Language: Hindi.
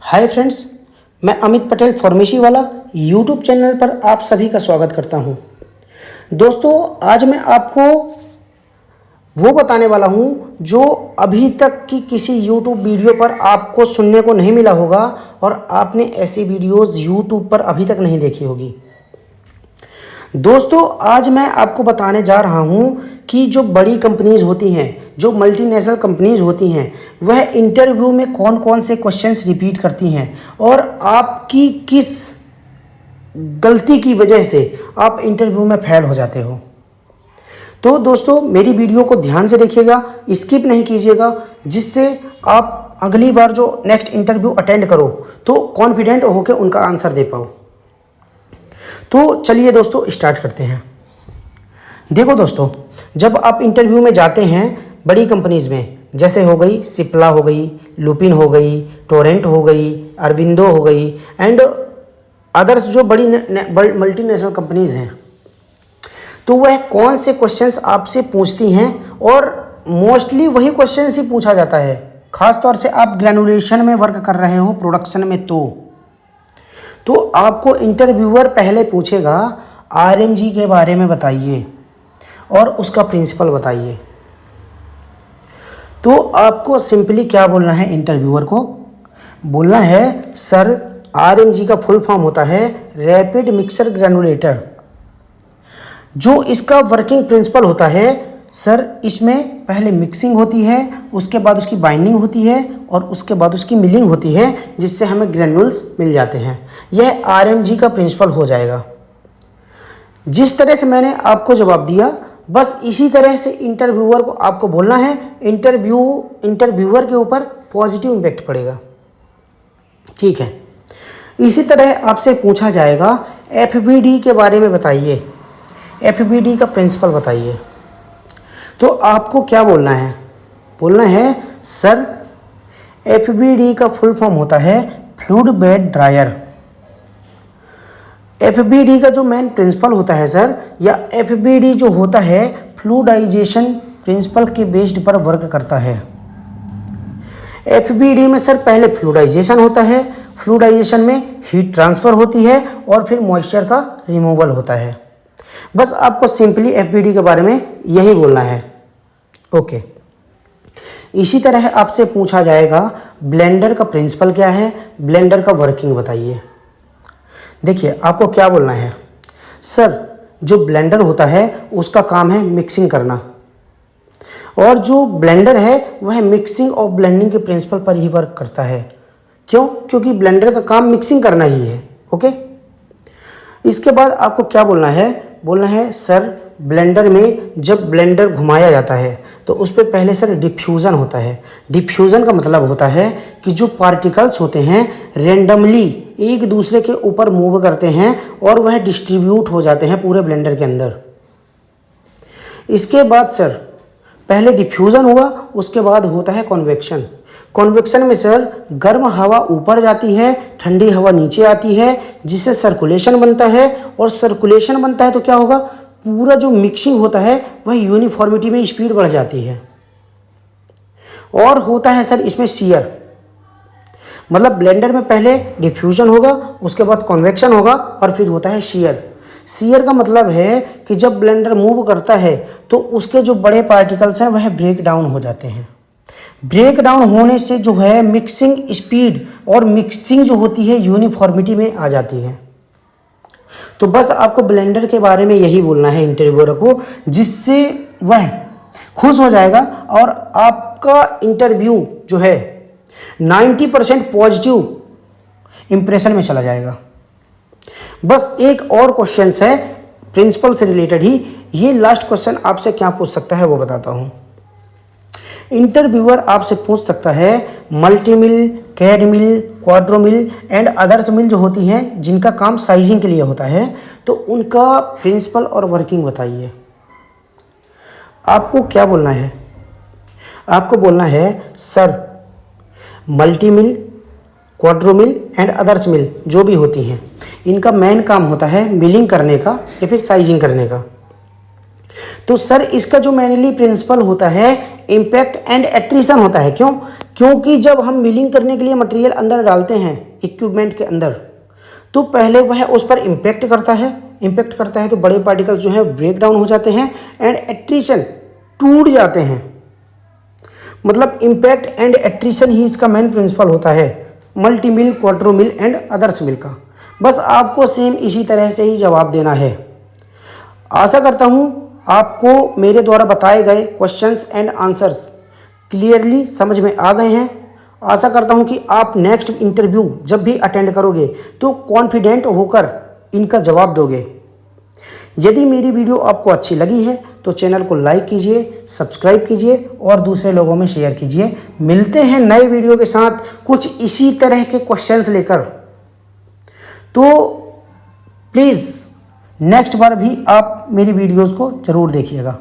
हाय फ्रेंड्स, मैं अमित पटेल फार्मेसी वाला यूट्यूब चैनल पर आप सभी का स्वागत करता हूं। दोस्तों, आज मैं आपको वो बताने वाला हूं जो अभी तक की किसी यूट्यूब वीडियो पर आपको सुनने को नहीं मिला होगा और आपने ऐसी वीडियोस यूट्यूब पर अभी तक नहीं देखी होगी। दोस्तों, आज मैं आपको बताने जा रहा हूं कि जो बड़ी कंपनीज होती हैं, जो मल्टीनेशनल कंपनीज होती हैं, वह इंटरव्यू में कौन कौन से क्वेश्चंस रिपीट करती हैं और आपकी किस गलती की वजह से आप इंटरव्यू में फेल हो जाते हो। तो दोस्तों, मेरी वीडियो को ध्यान से देखिएगा, स्किप नहीं कीजिएगा, जिससे आप अगली बार जो नेक्स्ट इंटरव्यू अटेंड करो तो कॉन्फिडेंट होकर उनका आंसर दे पाओ। तो चलिए दोस्तों, स्टार्ट करते हैं। देखो दोस्तों, जब आप इंटरव्यू में जाते हैं बड़ी कंपनीज में, जैसे हो गई सिप्ला, हो गई लुपिन, हो गई टोरेंट, हो गई अरविंदो, हो गई एंड अदर्स जो बड़ी मल्टीनेशनल कंपनीज हैं, तो वह कौन से क्वेश्चंस आपसे पूछती हैं और मोस्टली वही क्वेश्चंस ही पूछा जाता है। ख़ास तौर से आप ग्रेनुलेशन में वर्क कर रहे हो, प्रोडक्शन में, तो आपको इंटरव्यूअर पहले पूछेगा आरएमजी के बारे में बताइए और उसका प्रिंसिपल बताइए। तो आपको सिंपली क्या बोलना है, इंटरव्यूअर को बोलना है, सर आरएमजी का फुल फॉर्म होता है रैपिड मिक्सर ग्रेनुलेटर। जो इसका वर्किंग प्रिंसिपल होता है, सर इसमें पहले मिक्सिंग होती है, उसके बाद उसकी बाइंडिंग होती है और उसके बाद उसकी मिलिंग होती है, जिससे हमें ग्रेनुल्स मिल जाते हैं। यह आरएमजी का प्रिंसिपल हो जाएगा। जिस तरह से मैंने आपको जवाब दिया, बस इसी तरह से इंटरव्यूअर को आपको बोलना है। इंटरव्यूअर के ऊपर पॉजिटिव इम्पैक्ट पड़ेगा। ठीक है। इसी तरह आपसे पूछा जाएगा एफबीडी के बारे में बताइए, एफबीडी का प्रिंसिपल बताइए। तो आपको क्या बोलना है, बोलना है, सर एफबीडी का फुल फॉर्म होता है फ्लूइड बेड ड्रायर। एफबीडी का जो मेन प्रिंसिपल होता है सर, या एफबीडी जो होता है फ्लूइडाइजेशन प्रिंसिपल के बेस्ड पर वर्क करता है। एफबीडी में सर पहले फ्लूइडाइजेशन होता है, फ्लूइडाइजेशन में हीट ट्रांसफ़र होती है और फिर मॉइस्चर का रिमूवल होता है। बस आपको सिंपली एफबीडी के बारे में यही बोलना है। ओके। इसी तरह आपसे पूछा जाएगा ब्लेंडर का प्रिंसिपल क्या है, ब्लेंडर का वर्किंग बताइए। देखिए, आपको क्या बोलना है, सर जो ब्लेंडर होता है उसका काम है मिक्सिंग करना, और जो ब्लेंडर है वह मिक्सिंग और ब्लेंडिंग के प्रिंसिपल पर ही वर्क करता है। क्यों? क्योंकि ब्लेंडर का काम मिक्सिंग करना ही है। ओके। इसके बाद आपको क्या बोलना है, सर ब्लेंडर में जब ब्लेंडर घुमाया जाता है तो उस पर पहले सर डिफ्यूज़न होता है। डिफ्यूज़न का मतलब होता है कि जो पार्टिकल्स होते हैं रेंडमली एक दूसरे के ऊपर मूव करते हैं और वह डिस्ट्रीब्यूट हो जाते हैं पूरे ब्लेंडर के अंदर। इसके बाद सर पहले डिफ्यूज़न हुआ, उसके बाद होता है कॉन्वेक्शन। कॉन्वेक्शन में सर गर्म हवा ऊपर जाती है, ठंडी हवा नीचे आती है, जिससे सर्कुलेशन बनता है, और सर्कुलेशन बनता है तो क्या होगा, पूरा जो मिक्सिंग होता है वह यूनिफॉर्मिटी में स्पीड बढ़ जाती है। और होता है सर इसमें शियर, मतलब ब्लेंडर में पहले डिफ्यूजन होगा, उसके बाद कॉन्वेक्शन होगा और फिर होता है शियर। शियर का मतलब है कि जब ब्लेंडर मूव करता है तो उसके जो बड़े पार्टिकल्स हैं वह ब्रेक डाउन हो जाते हैं। ब्रेक डाउन होने से जो है मिक्सिंग स्पीड और मिक्सिंग जो होती है यूनिफॉर्मिटी में आ जाती है। तो बस आपको ब्लेंडर के बारे में यही बोलना है इंटरव्यूअर को, जिससे वह खुश हो जाएगा और आपका इंटरव्यू जो है 90% पॉजिटिव इंप्रेशन में चला जाएगा। बस एक और क्वेश्चन है प्रिंसिपल से रिलेटेड ही। ये लास्ट क्वेश्चन आपसे क्या पूछ सकता है वो बताता हूँ। इंटरव्यूअर आपसे पूछ सकता है मल्टीमिल, कैड मिल, क्वाड्रोमिल एंड अदर्स मिल जो होती हैं, जिनका काम साइजिंग के लिए होता है, तो उनका प्रिंसिपल और वर्किंग बताइए। आपको क्या बोलना है, आपको बोलना है, सर मल्टीमिल, क्वाड्रोमिल एंड अदर्स मिल जो भी होती हैं, इनका मेन काम होता है मिलिंग करने का या फिर साइजिंग करने का। तो सर इसका जो मेनली प्रिंसिपल होता है इम्पैक्ट एंड एट्रीशन होता है। क्यों? क्योंकि जब हम मिलिंग करने के लिए मटेरियल अंदर डालते हैं इक्विपमेंट के अंदर, तो पहले वह उस पर इम्पैक्ट करता है तो बड़े पार्टिकल्स जो हैं ब्रेक डाउन हो जाते हैं एंड एट्रीशन टूट जाते हैं। मतलब इम्पैक्ट एंड एट्रीशन ही इसका मेन प्रिंसिपल होता है multi mill, quarter mill and others mill का। बस आपको सेम इसी तरह से ही जवाब देना है। आशा करता हूँ आपको मेरे द्वारा बताए गए क्वेश्चंस एंड आंसर्स क्लियरली समझ में आ गए हैं। आशा करता हूँ कि आप नेक्स्ट इंटरव्यू जब भी अटेंड करोगे तो कॉन्फिडेंट होकर इनका जवाब दोगे। यदि मेरी वीडियो आपको अच्छी लगी है तो चैनल को लाइक कीजिए, सब्सक्राइब कीजिए और दूसरे लोगों में शेयर कीजिए। मिलते हैं नए वीडियो के साथ कुछ इसी तरह के क्वेश्चंस लेकर। तो प्लीज़ नेक्स्ट बार भी आप मेरी वीडियोस को ज़रूर देखिएगा।